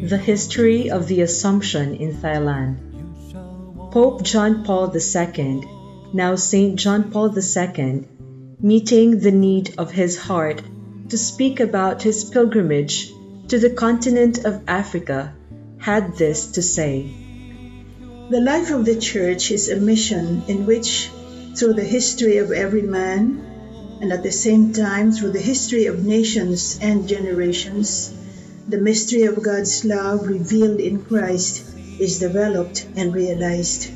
The history of the Assumption in Thailand. Pope John Paul II, now Saint John Paul II, meeting the need of his heart to speak about his pilgrimage to the continent of Africa, had this to say: "The life of the Church is a mission in which, through the history of every man, and at the same time through the history of nations and generations, the mystery of God's love revealed in Christ is developed and realized.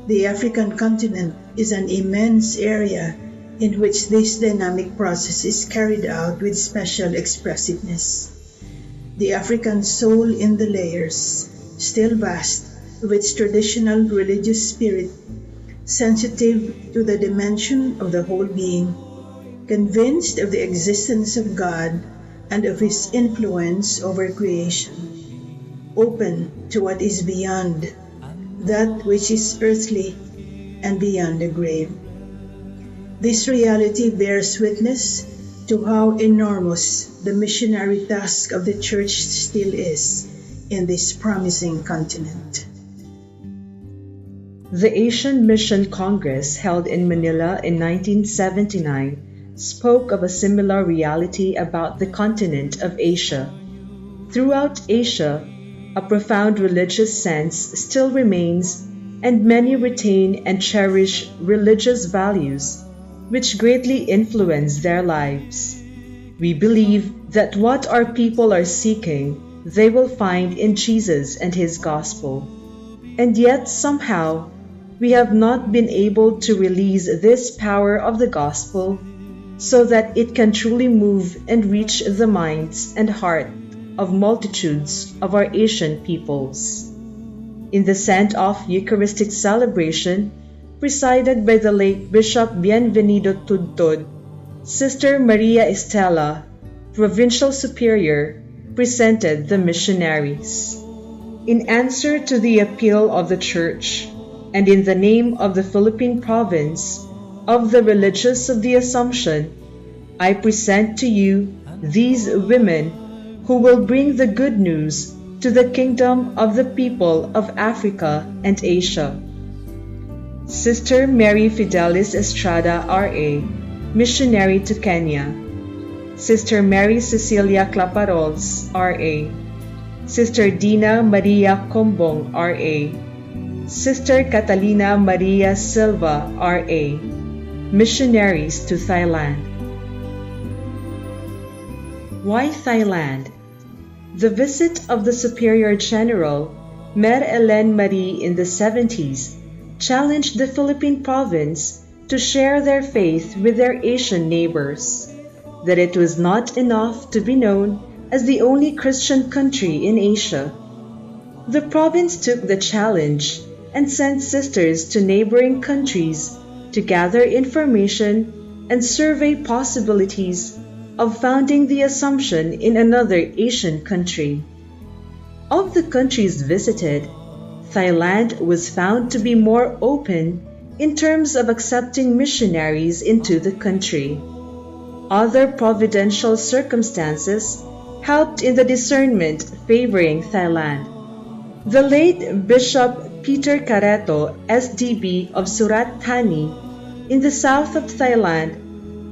The African continent is an immense area in which this dynamic process is carried out with special expressiveness. The African soul in the layers, still vast, of its traditional religious spirit, sensitive to the dimension of the whole being, convinced of the existence of God and of His influence over creation, open to what is beyond, that which is earthly and beyond the grave. This reality bears witness to how enormous the missionary task of the Church still is in this promising continent." The Asian Mission Congress held in Manila in 1979 spoke of a similar reality about the continent of Asia. Throughout Asia, a profound religious sense still remains, and many retain and cherish religious values, which greatly influence their lives. We believe that what our people are seeking, they will find in Jesus and His gospel. And yet somehow, we have not been able to release this power of the gospel so that it can truly move and reach the minds and heart of multitudes of our Asian peoples. In the send-off Eucharistic celebration, presided by the late Bishop Bienvenido Tudtod, Sister Maria Estela, Provincial Superior, presented the missionaries. In answer to the appeal of the Church, and in the name of the Philippine Province, of the Religious of the Assumption, I present to you these women who will bring the good news to the kingdom of the people of Africa and Asia. Sister Mary Fidelis Estrada, R.A., missionary to Kenya. Sister Mary Cecilia Claparols, R.A. Sister Dina Maria Combong, R.A. Sister Catalina Maria Silva, R.A., missionaries to Thailand. Why Thailand? The visit of the Superior General, Mère Hélène Marie, in the 70s challenged the Philippine province to share their faith with their Asian neighbors, that it was not enough to be known as the only Christian country in Asia. The province took the challenge and sent sisters to neighboring countries to gather information and survey possibilities of founding the Assumption in another Asian country. Of the countries visited, Thailand was found to be more open in terms of accepting missionaries into the country. Other providential circumstances helped in the discernment favoring Thailand. The late Bishop Peter Careto, SDB of Surat Thani, in the south of Thailand,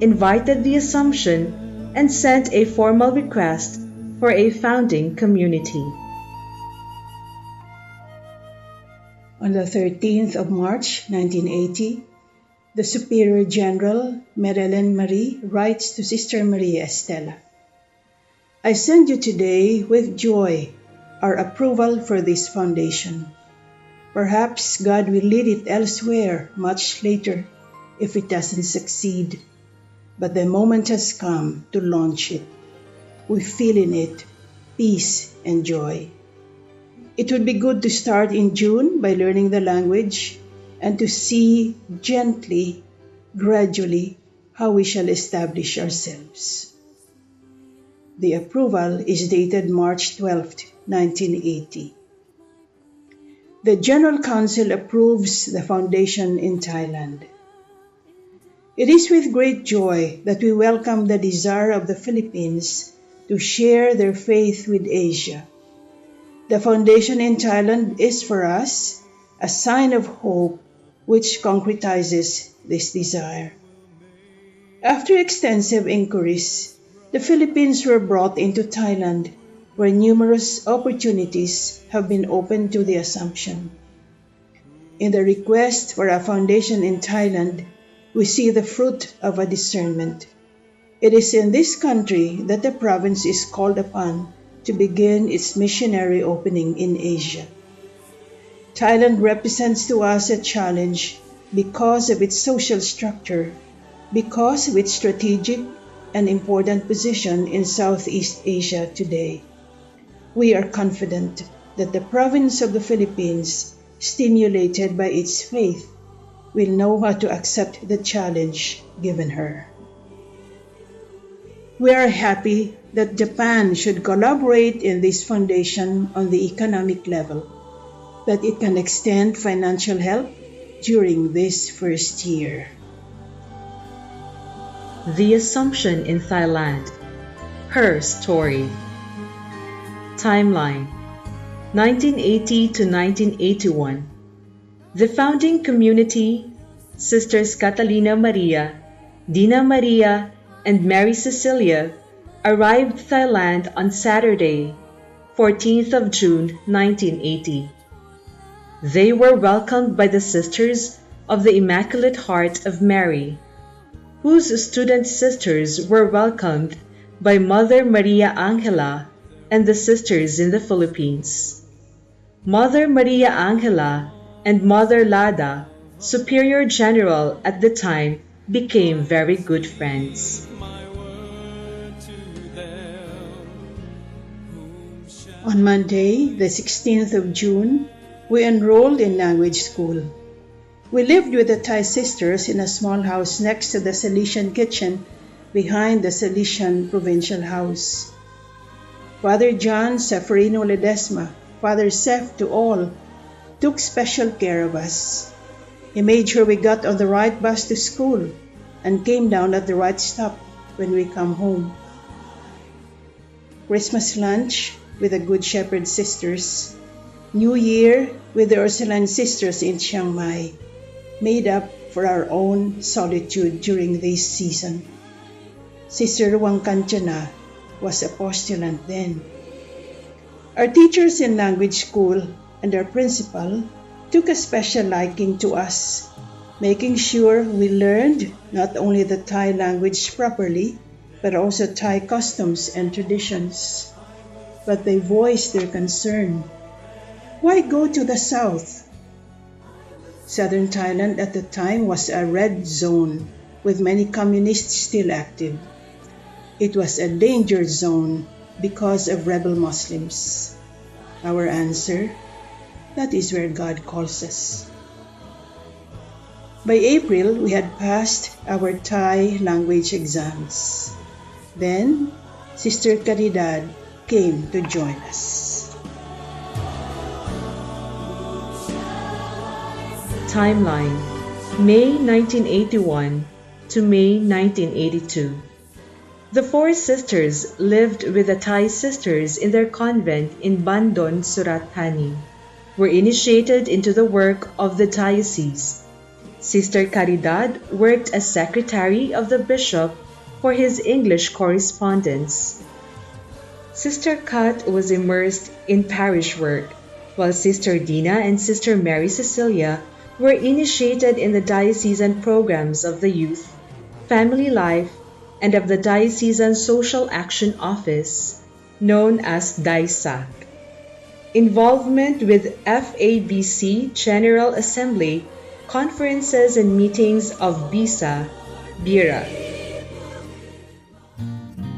invited the Assumption and sent a formal request for a founding community. On the 13th of March 1980, the Superior General, Mère Hélène Marie, writes to Sister Maria Estela, "I send you today with joy our approval for this foundation. Perhaps God will lead it elsewhere much later if it doesn't succeed, but the moment has come to launch it. We feel in it peace and joy. It would be good to start in June by learning the language and to see gently, gradually, how we shall establish ourselves." The approval is dated March 12, 1980. The General Council approves the foundation in Thailand. It is with great joy that we welcome the desire of the Philippines to share their faith with Asia. The foundation in Thailand is for us a sign of hope which concretizes this desire. After extensive inquiries, the Philippines were brought into Thailand, where numerous opportunities have been opened to the assumption. In the request for a foundation in Thailand, we see the fruit of a discernment. It is in this country that the province is called upon to begin its missionary opening in Asia. Thailand represents to us a challenge because of its social structure, because of its strategic and important position in Southeast Asia today. We are confident that the province of the Philippines, stimulated by its faith, will know how to accept the challenge given her. We are happy that Japan should collaborate in this foundation on the economic level, that it can extend financial help during this first year. The Assumption in Thailand, HER-Story. Timeline 1980 to 1981. The founding community, Sisters Catalina Maria, Dina Maria, and Mary Cecilia, arrived Thailand on Saturday, 14th of June 1980. They were welcomed by the Sisters of the Immaculate Heart of Mary, whose student sisters were welcomed by Mother Maria Angela and the sisters in the Philippines. Mother Maria Angela and Mother Lada, Superior General at the time, became very good friends. On Monday, the 16th of June, we enrolled in language school. We lived with the Thai sisters in a small house next to the Salesian kitchen behind the Salesian Provincial House. Father John Seferino Ledesma, Father Sef to all, took special care of us. He made sure we got on the right bus to school and came down at the right stop when we come home. Christmas lunch with the Good Shepherd sisters, New Year with the Ursuline sisters in Chiang Mai, made up for our own solitude during this season. Sister Ruang Kanchana was a postulant then. Our teachers in language school and our principal took a special liking to us, making sure we learned not only the Thai language properly, but also Thai customs and traditions. But they voiced their concern. Why go to the south? Southern Thailand at the time was a red zone with many communists still active. It was a danger zone because of rebel Muslims. Our answer, that is where God calls us. By April, we had passed our Thai language exams. Then, Sister Caridad came to join us. Timeline May 1981 to May 1982. The four sisters lived with the Thai sisters in their convent in Bandon, Surat Thani, were initiated into the work of the diocese. Sister Caridad worked as secretary of the bishop for his English correspondence. Sister Kat was immersed in parish work, while Sister Dina and Sister Mary Cecilia were initiated in the diocesan programs of the youth, family life, and of the Diocesan Social Action Office, known as DISAC. Involvement with FABC General Assembly, conferences and meetings of BISA, BIRA.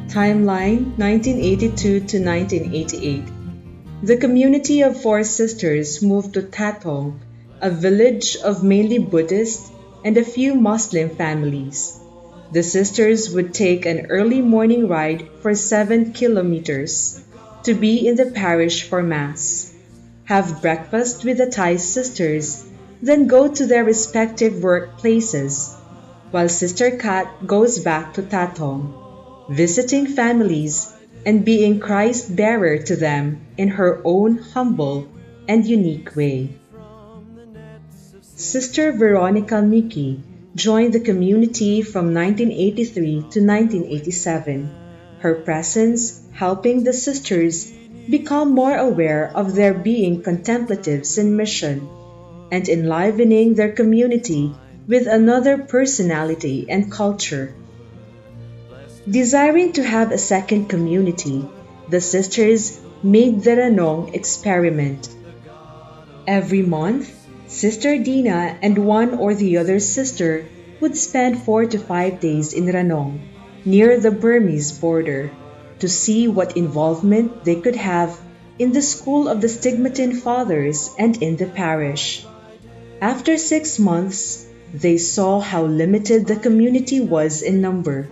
Timeline 1982 to 1988. The community of four sisters moved to Tatong, a village of mainly Buddhist and a few Muslim families. The sisters would take an early morning ride for 7 kilometers to be in the parish for Mass, have breakfast with the Thai sisters, then go to their respective workplaces, while Sister Kat goes back to Tatong, visiting families and being Christ bearer to them in her own humble and unique way. Sister Veronica Miki joined the community from 1983 to 1987, her presence helping the sisters become more aware of their being contemplatives in mission and enlivening their community with another personality and culture. Desiring to have a second community, the sisters made the Ranong experiment. Every month, Sister Dina and one or the other sister would spend 4 to 5 days in Ranong, near the Burmese border, to see what involvement they could have in the school of the Stigmatin Fathers and in the parish. After 6 months, they saw how limited the community was in number.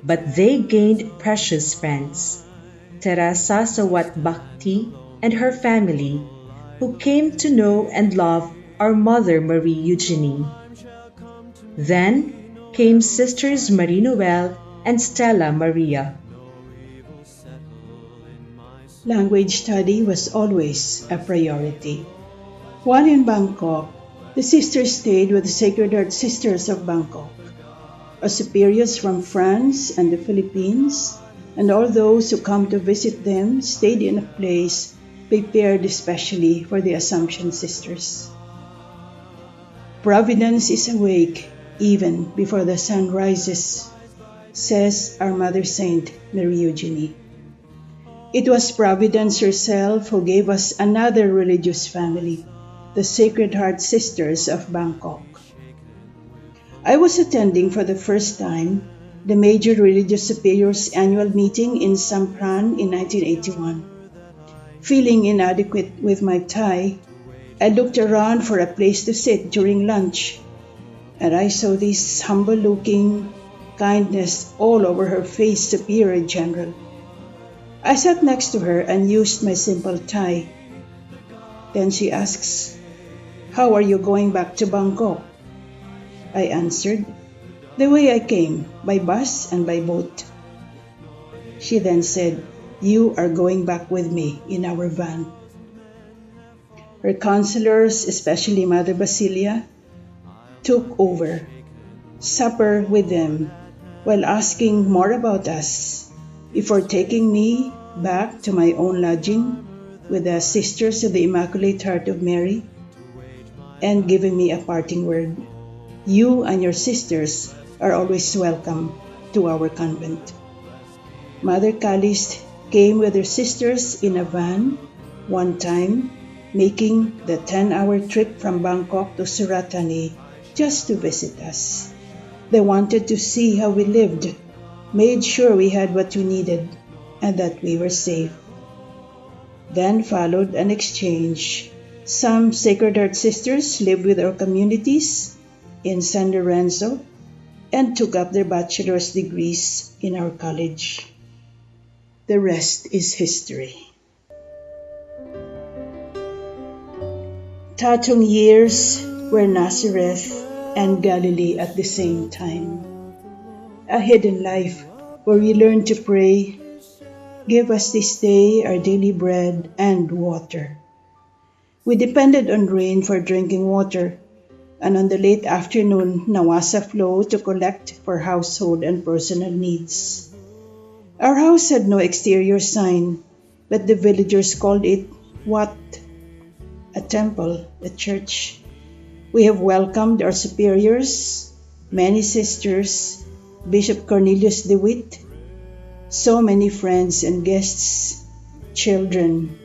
But they gained precious friends, Teresa Sawat Bhakti and her family, who came to know and love our Mother Marie Eugenie. Then came Sisters Marie Noel and Stella Maria. Language study was always a priority. While in Bangkok, the sisters stayed with the Sacred Heart Sisters of Bangkok. Our superiors from France and the Philippines, and all those who come to visit them stayed in a place prepared especially for the Assumption Sisters. Providence is awake even before the sun rises, says our Mother Saint Marie Eugenie. It was Providence herself who gave us another religious family, the Sacred Heart Sisters of Bangkok. I was attending for the first time the Major Religious Superiors Annual Meeting in Sampran in 1981. Feeling inadequate with my Thai, I looked around for a place to sit during lunch, and I saw this humble-looking kindness all over her face, Superior General. I sat next to her and used my simple Thai. Then she asks, "How are you going back to Bangkok?" I answered, "The way I came, by bus and by boat." She then said, "You are going back with me in our van." Her counselors, especially Mother Basilia, took over supper with them while asking more about us before taking me back to my own lodging with the Sisters of the Immaculate Heart of Mary and giving me a parting word. "You and your sisters are always welcome to our convent." Mother Calist came with her sisters in a van one time, making the 10-hour trip from Bangkok to Suratani just to visit us. They wanted to see how we lived, made sure we had what we needed, and that we were safe. Then followed an exchange. Some Sacred Heart sisters lived with our communities in San Lorenzo and took up their bachelor's degrees in our college. The rest is history. Tatong years were Nazareth and Galilee at the same time. A hidden life where we learn to pray, "Give us this day our daily bread and water." We depended on rain for drinking water, and on the late afternoon, Nawasa flow to collect for household and personal needs. Our house had no exterior sign, but the villagers called it Wat, a temple, a church. We have welcomed our superiors, many sisters, Bishop Cornelius DeWitt, so many friends and guests, children,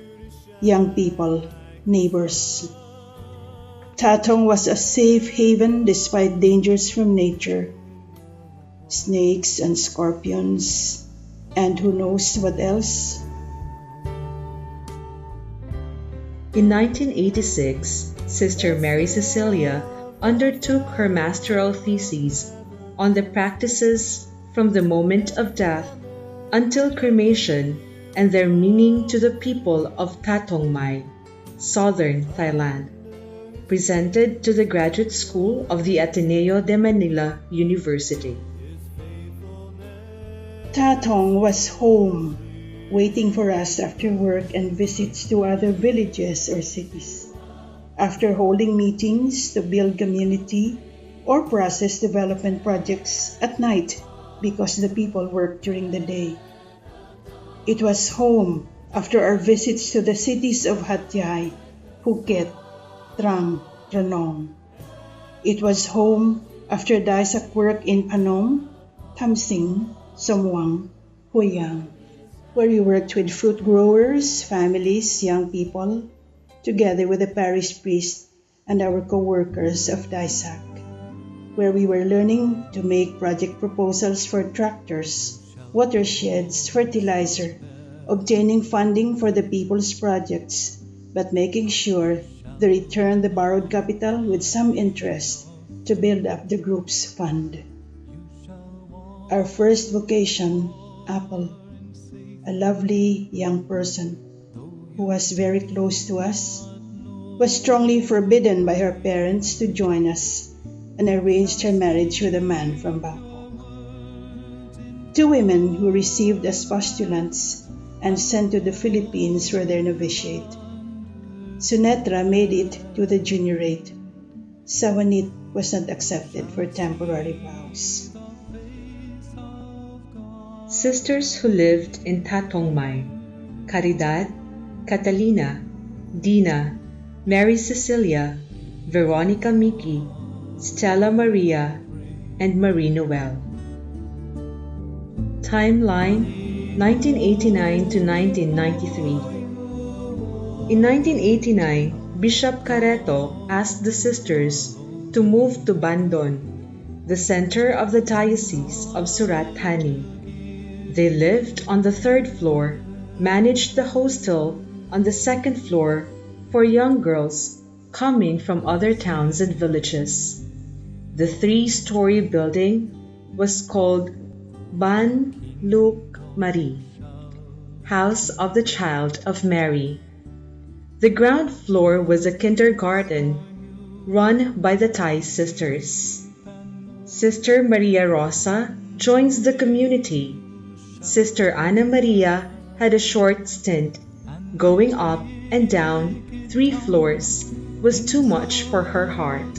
young people, neighbors. Tatong was a safe haven despite dangers from nature, snakes and scorpions, and who knows what else. In 1986, Sister Mary Cecilia undertook her masteral thesis on the practices from the moment of death until cremation and their meaning to the people of Tatong Mai, southern Thailand, presented to the Graduate School of the Ateneo de Manila University. Tatong was home waiting for us after work and visits to other villages or cities. After holding meetings to build community or process development projects at night because the people work during the day. It was home after our visits to the cities of Hat Yai, Phuket, Trang, Ranong. It was home after Daisak work in Phnom, Tham Sing, Somwang, Hoi An, where we worked with fruit growers, families, young people, together with the parish priest and our co-workers of Daisak, where we were learning to make project proposals for tractors, watersheds, fertilizer, obtaining funding for the people's projects, but making sure they return the borrowed capital with some interest to build up the group's fund. Our first vocation, Apple, a lovely young person who was very close to us, was strongly forbidden by her parents to join us and arranged her marriage with a man from Bangkok. Two women who received as postulants and sent to the Philippines for their novitiate. Sunetra made it to the juniorate. Sawanit was not accepted for temporary vows. Sisters who lived in Tatongmai: Caridad, Catalina, Dina, Mary Cecilia, Veronica Miki, Stella Maria, and Marie Noel. Timeline 1989 to 1993. In 1989, Bishop Careto asked the sisters to move to Bandon, the center of the Diocese of Surat Thani. They lived on the third floor, managed the hostel on the second floor for young girls coming from other towns and villages. The 3-story building was called Ban Luk Mari, House of the Child of Mary. The ground floor was a kindergarten run by the Thai sisters. Sister Maria Rosa joins the community. Sister Ana Maria had a short stint. Going up and down 3 floors was too much for her heart.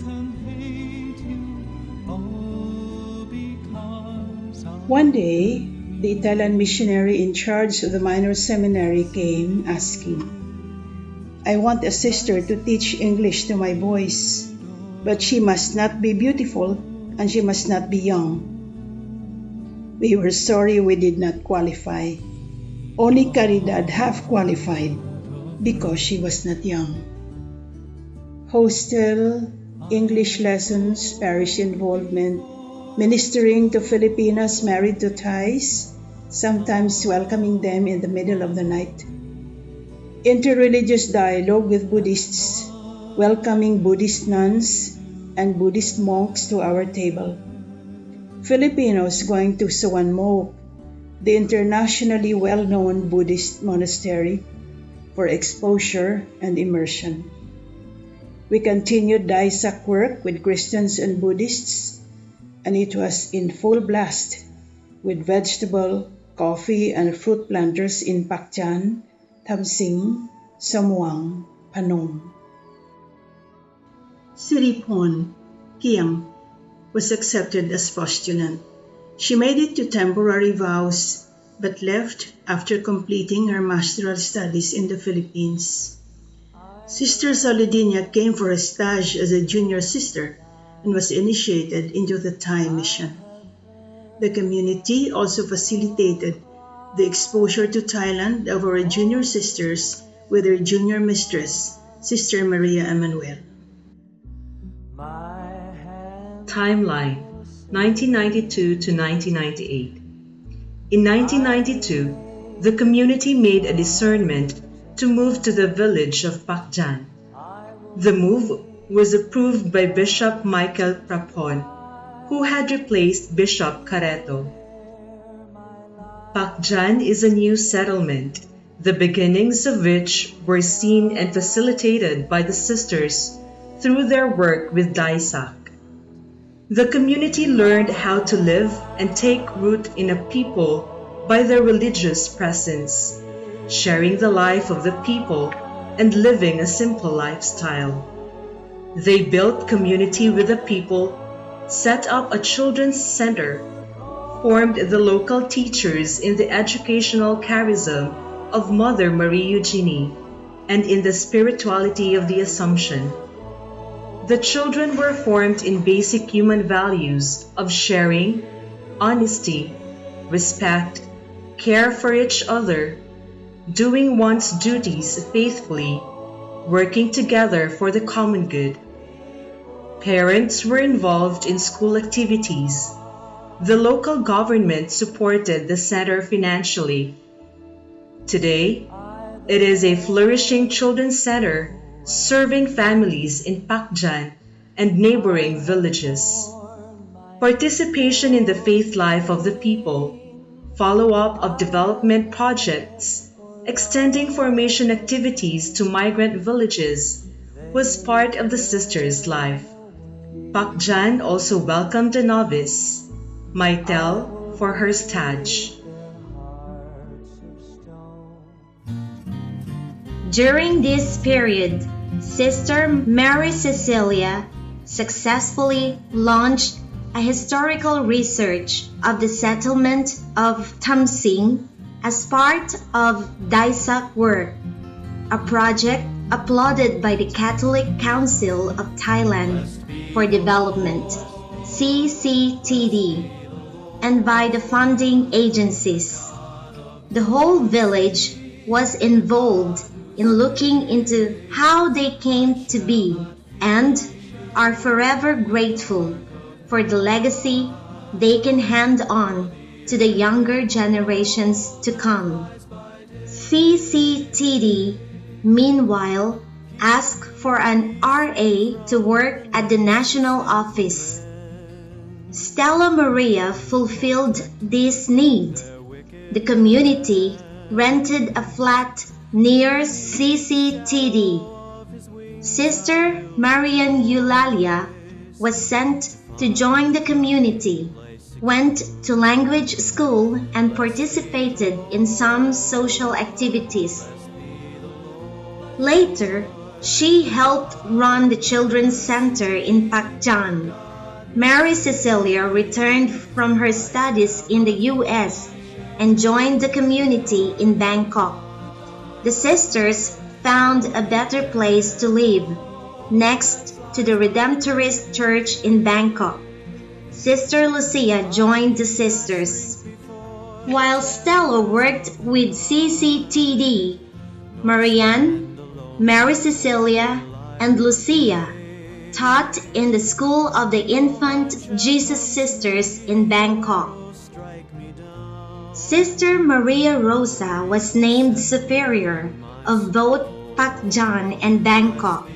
One day, the Italian missionary in charge of the minor seminary came asking, "I want a sister to teach English to my boys, but she must not be beautiful and she must not be young." We were sorry we did not qualify. Only Caridad half qualified because she was not young. Hostel, English lessons, parish involvement, ministering to Filipinas married to Thais, sometimes welcoming them in the middle of the night. Interreligious dialogue with Buddhists, welcoming Buddhist nuns and Buddhist monks to our table. Filipinos going to Suan Mokkh, the internationally well-known Buddhist monastery, for exposure and immersion. We continued Daisak work with Christians and Buddhists, and it was in full blast with vegetable, coffee, and fruit planters in Pakchan, Tham Sing, Somwang, Phnom. Siripon, Kiang, was accepted as postulant. She made it to temporary vows but left after completing her master's studies in the Philippines. Sister Solidinia came for a stage as a junior sister and was initiated into the Thai mission. The community also facilitated the exposure to Thailand of our junior sisters with their junior mistress, Sister Maria Emanuel. Timeline 1992 to 1998. In 1992, the community made a discernment to move to the village of Pakjan. The move was approved by Bishop Michael Prapon, who had replaced Bishop Careto. Pakjan is a new settlement, the beginnings of which were seen and facilitated by the sisters through their work with Daisak. The community learned how to live and take root in a people by their religious presence, sharing the life of the people and living a simple lifestyle. They built community with the people, set up a children's center, formed the local teachers in the educational charism of Mother Marie Eugenie, and in the spirituality of the Assumption. The children were formed in basic human values of sharing, honesty, respect, care for each other, doing one's duties faithfully, working together for the common good. Parents were involved in school activities. The local government supported the center financially. Today, it is a flourishing children's center serving families in Pakjan and neighboring villages. Participation in the faith life of the people, follow-up of development projects, extending formation activities to migrant villages was part of the sisters' life. Pakjan also welcomed a novice, Maitel, for her stage. During this period, Sister Mary Cecilia successfully launched a historical research of the settlement of Tamsing as part of Daisak work, a project applauded by the Catholic Council of Thailand for Development, CCTD, and by the funding agencies. The whole village was involved in looking into how they came to be and are forever grateful for the legacy they can hand on to the younger generations to come. CCTD, meanwhile, asked for an RA to work at the national office. Stella Maria fulfilled this need. The community rented a flat near CCTD. Sister Marian Eulalia was sent to join the community, went to language school and participated in some social activities. Later, she helped run the children's center in Pakjan. Mary Cecilia returned from her studies in the US and joined the community in Bangkok. The sisters found a better place to live, next to the Redemptorist Church in Bangkok. Sister Lucia joined the sisters. While Stella worked with CCTD, Marianne, Mary Cecilia, and Lucia taught in the School of the Infant Jesus Sisters in Bangkok. Sister Maria Rosa was named superior of both Pakjan and Bangkok.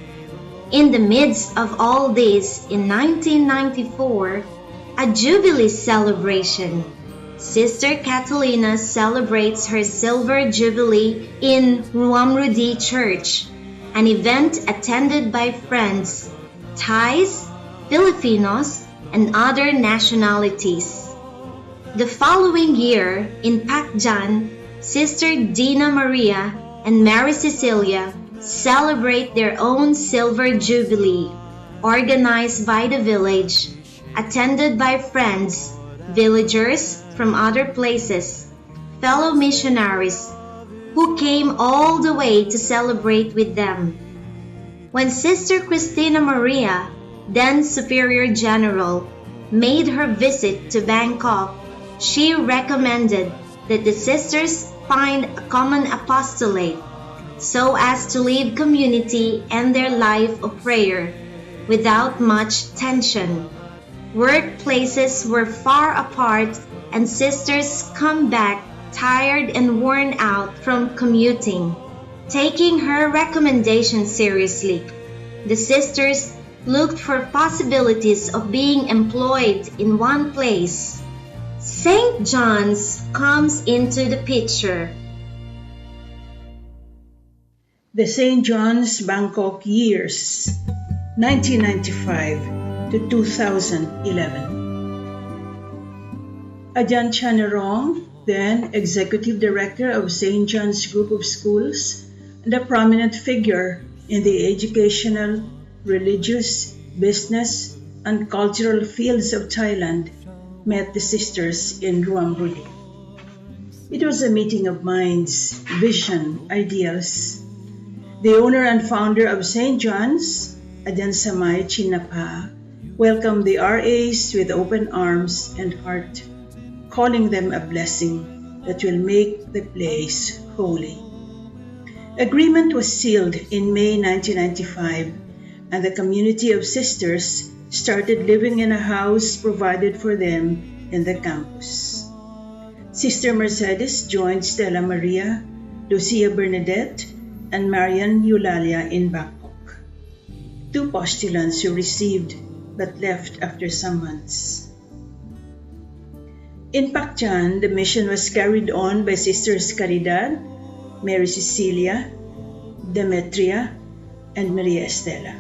In the midst of all this, in 1994, a Jubilee celebration, Sister Catalina celebrates her Silver Jubilee in Ruamrudi Church, an event attended by friends, Thais, Filipinos, and other nationalities. The following year, in Pakjan, Sister Dina Maria and Mary Cecilia celebrate their own Silver Jubilee, organized by the village, attended by friends, villagers from other places, fellow missionaries, who came all the way to celebrate with them. When Sister Christina Maria, then Superior General, made her visit to Bangkok, she recommended that the sisters find a common apostolate so as to live community and their life of prayer without much tension. Workplaces were far apart and sisters come back tired and worn out from commuting. Taking her recommendation seriously, the sisters looked for possibilities of being employed in one place. St. John's comes into the picture. The St. John's Bangkok years, 1995 to 2011. Ajahn Chanarong then Executive Director of St. John's Group of Schools, and a prominent figure in the educational, religious, business, and cultural fields of Thailand, met the sisters in Ruambuli. It was a meeting of minds, vision, ideals. The owner and founder of St. John's, Adansamay Chinapa, welcomed the RAs with open arms and heart, calling them a blessing that will make the place holy. Agreement was sealed in May 1995, and the community of sisters started living in a house provided for them in the campus. Sister Mercedes joined Stella Maria, Lucia Bernadette, and Marian Eulalia in Bangkok, two postulants who received but left after some months. In Pakchan, the mission was carried on by Sisters Caridad, Mary Cecilia, Demetria, and Maria Estela.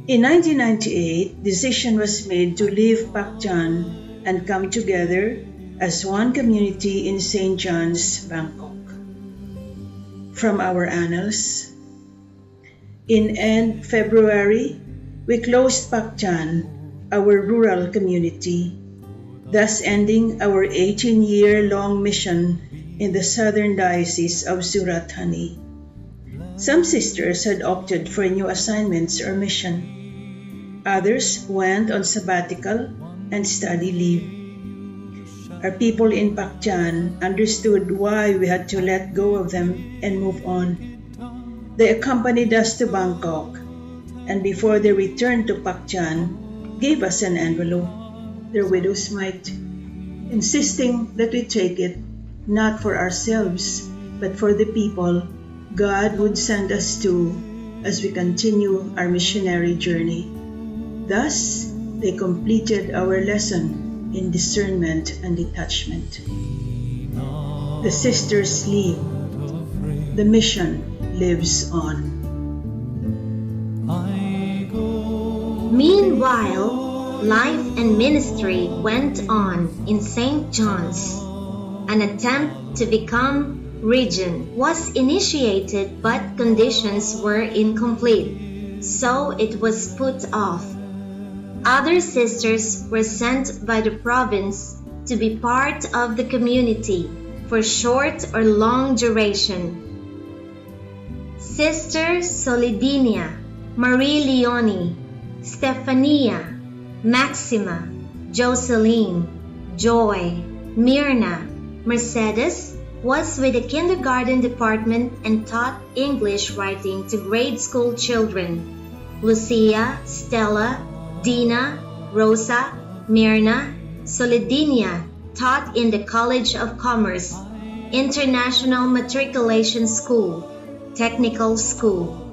In 1998, decision was made to leave Pakchan and come together as one community in St. John's, Bangkok. From our annals, in end February, we closed Pakchan, our rural community, thus ending our 18-year-long mission in the southern diocese of Surat Thani. Some sisters had opted for new assignments or mission. Others went on sabbatical and study leave. Our people in Pakchan understood why we had to let go of them and move on. They accompanied us to Bangkok, and before they returned to Pakchan, gave us an envelope, their widow's mite, insisting that we take it not for ourselves, but for the people God would send us to as we continue our missionary journey. Thus, they completed our lesson in discernment and detachment. The sisters leave. The mission lives on. Meanwhile, life and ministry went on in St. John's. An attempt to become region was initiated, but conditions were incomplete, so it was put off. Other sisters were sent by the province to be part of the community for short or long duration. Sister Solidinia, Marie Leonie, Stefania, Maxima, Jocelyn, Joy, Myrna, Mercedes was with the kindergarten department and taught English writing to grade school children. Lucia, Stella, Dina, Rosa, Myrna, Solidinia taught in the College of Commerce, International Matriculation School, Technical School.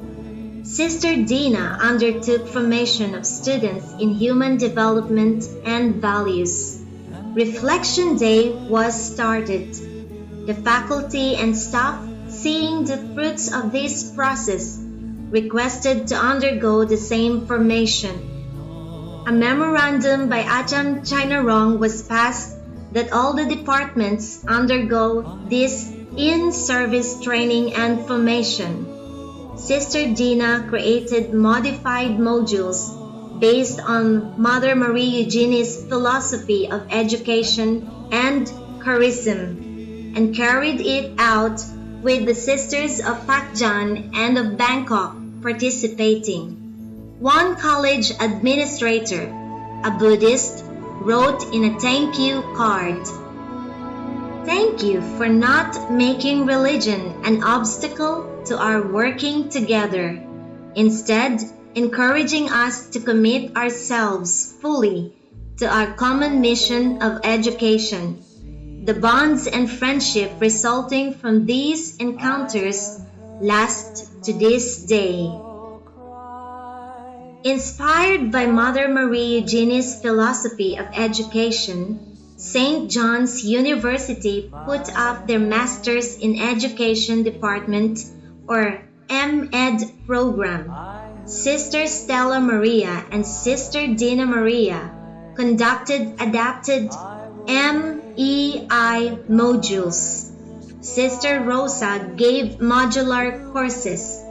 Sister Dina undertook formation of students in human development and values. Reflection Day was started. The faculty and staff, seeing the fruits of this process, requested to undergo the same formation. A memorandum by Ajahn Chainarong was passed that all the departments undergo this in-service training and formation. Sister Dina created modified modules based on Mother Marie Eugenie's philosophy of education and charism, and carried it out with the sisters of Pakchan and of Bangkok participating. One college administrator, a Buddhist, wrote in a thank you card, "Thank you for not making religion an obstacle to our working together, instead encouraging us to commit ourselves fully to our common mission of education. The bonds and friendship resulting from these encounters last to this day." Inspired by Mother Marie Eugenie's philosophy of education, St. John's University put up their Masters in Education Department or MEd program. Sister Stella Maria and Sister Dina Maria conducted adapted EI modules. Sister Rosa gave modular courses.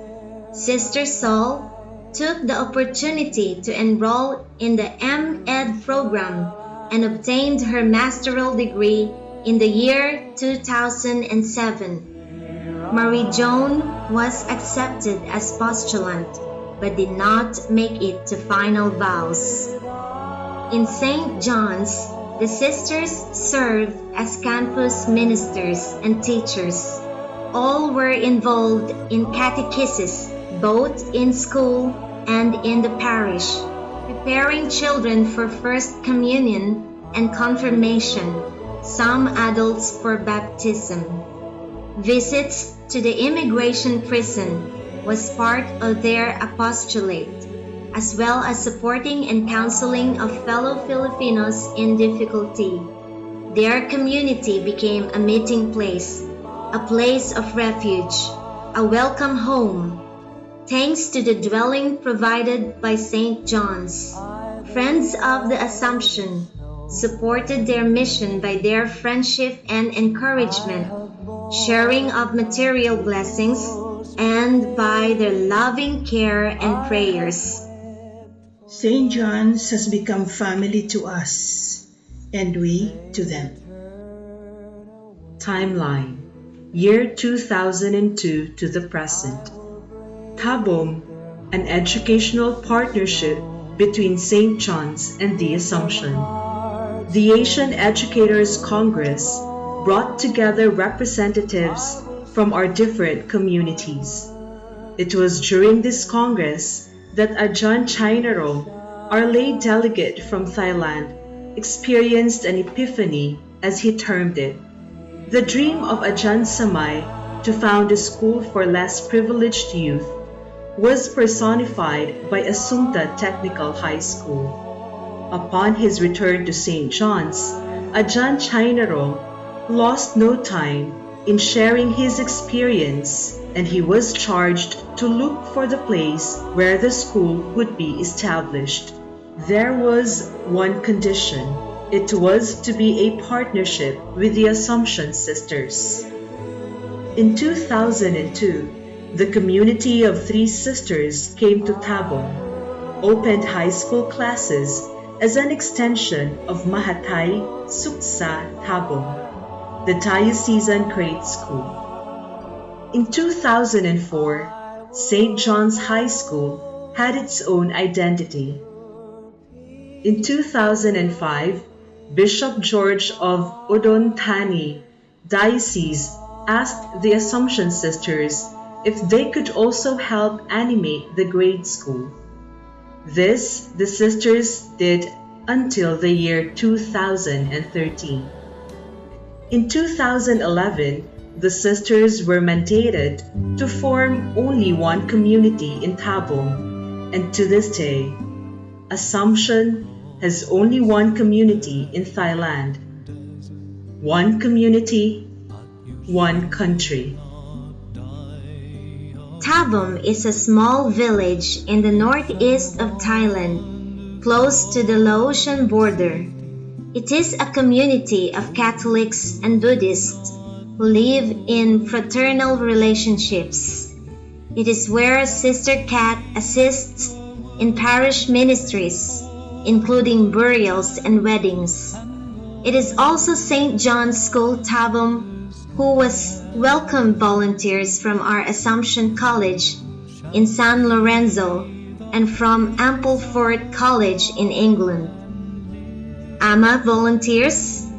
Sister Sol took the opportunity to enroll in the M.Ed program and obtained her master's degree in the year 2007. Marie Joan was accepted as postulant but did not make it to final vows. In St. John's, the sisters served as campus ministers and teachers. All were involved in catechesis, both in school and in the parish, preparing children for First Communion and Confirmation, some adults for baptism. Visits to the immigration prison was part of their apostolate, as well as supporting and counseling of fellow Filipinos in difficulty. Their community became a meeting place, a place of refuge, a welcome home. Thanks to the dwelling provided by St. John's, Friends of the Assumption supported their mission by their friendship and encouragement, sharing of material blessings, and by their loving care and prayers. St. John's has become family to us, and we to them. Timeline: year 2002 to the present. Tabom, an educational partnership between St. John's and the Assumption. The Asian Educators Congress brought together representatives from our different communities. It was during this Congress that Ajahn Chainaro, our lay delegate from Thailand, experienced an epiphany, as he termed it. The dream of Ajahn Samai to found a school for less privileged youth was personified by Assumpta Technical High School. Upon his return to St. John's, Ajahn Chainaro lost no time in sharing his experience, and he was charged to look for the place where the school would be established. There was one condition: it was to be a partnership with the Assumption Sisters. In 2002, the community of 3 sisters came to Tabong, opened high school classes as an extension of Mahatay Suksa Tabong, the diocesan grade school. In 2004, St. John's High School had its own identity. In 2005, Bishop George of Udon Thani Diocese asked the Assumption Sisters if they could also help animate the grade school. This the sisters did until the year 2013. In 2011, the sisters were mandated to form only one community in Tabong, and to this day, Assumption has only one community in Thailand. One community, one country. Tabom is a small village in the northeast of Thailand, close to the Laotian border. It is a community of Catholics and Buddhists who live in fraternal relationships. It is where Sister Kat assists in parish ministries, including burials and weddings. It is also St. John's School Tabom who was welcomed volunteers from our Assumption College in San Lorenzo and from Ampleford College in England. AMA volunteers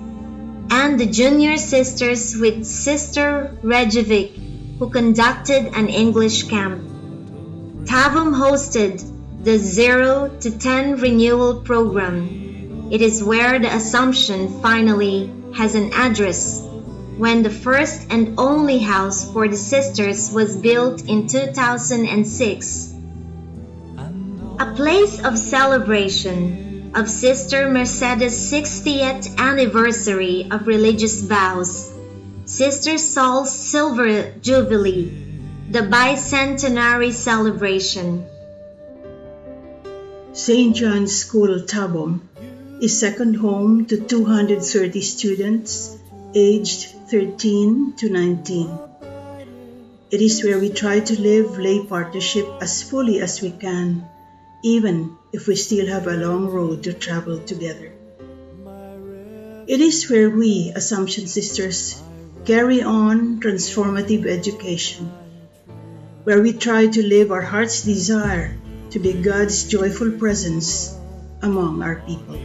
and the junior sisters with Sister Rejovic, who conducted an English camp. Tabom hosted the 0 to 10 renewal program. It is where the Assumption finally has an address, when the first and only house for the sisters was built in 2006. A place of celebration of Sister Mercedes' 60th anniversary of religious vows, Sister Sol's Silver Jubilee, the bicentenary celebration. St. John's School Tabom a second home to 230 students aged 13 to 19. It is where we try to live lay partnership as fully as we can, even if we still have a long road to travel together. It is where we, Assumption Sisters, carry on transformative education, where we try to live our heart's desire to be God's joyful presence among our people.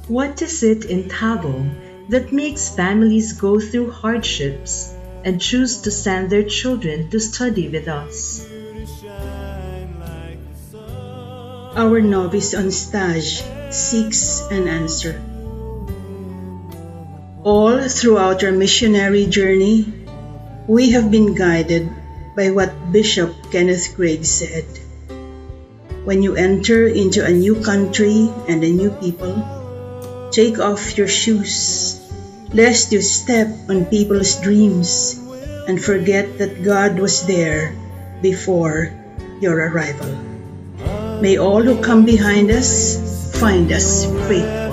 What is it in Tabo that makes families go through hardships and choose to send their children to study with us? Our novice on stage seeks an answer. All throughout our missionary journey, we have been guided by what Bishop Kenneth Gregg said. When you enter into a new country and a new people, take off your shoes, lest you step on people's dreams and forget that God was there before your arrival. May all who come behind us find us faithful.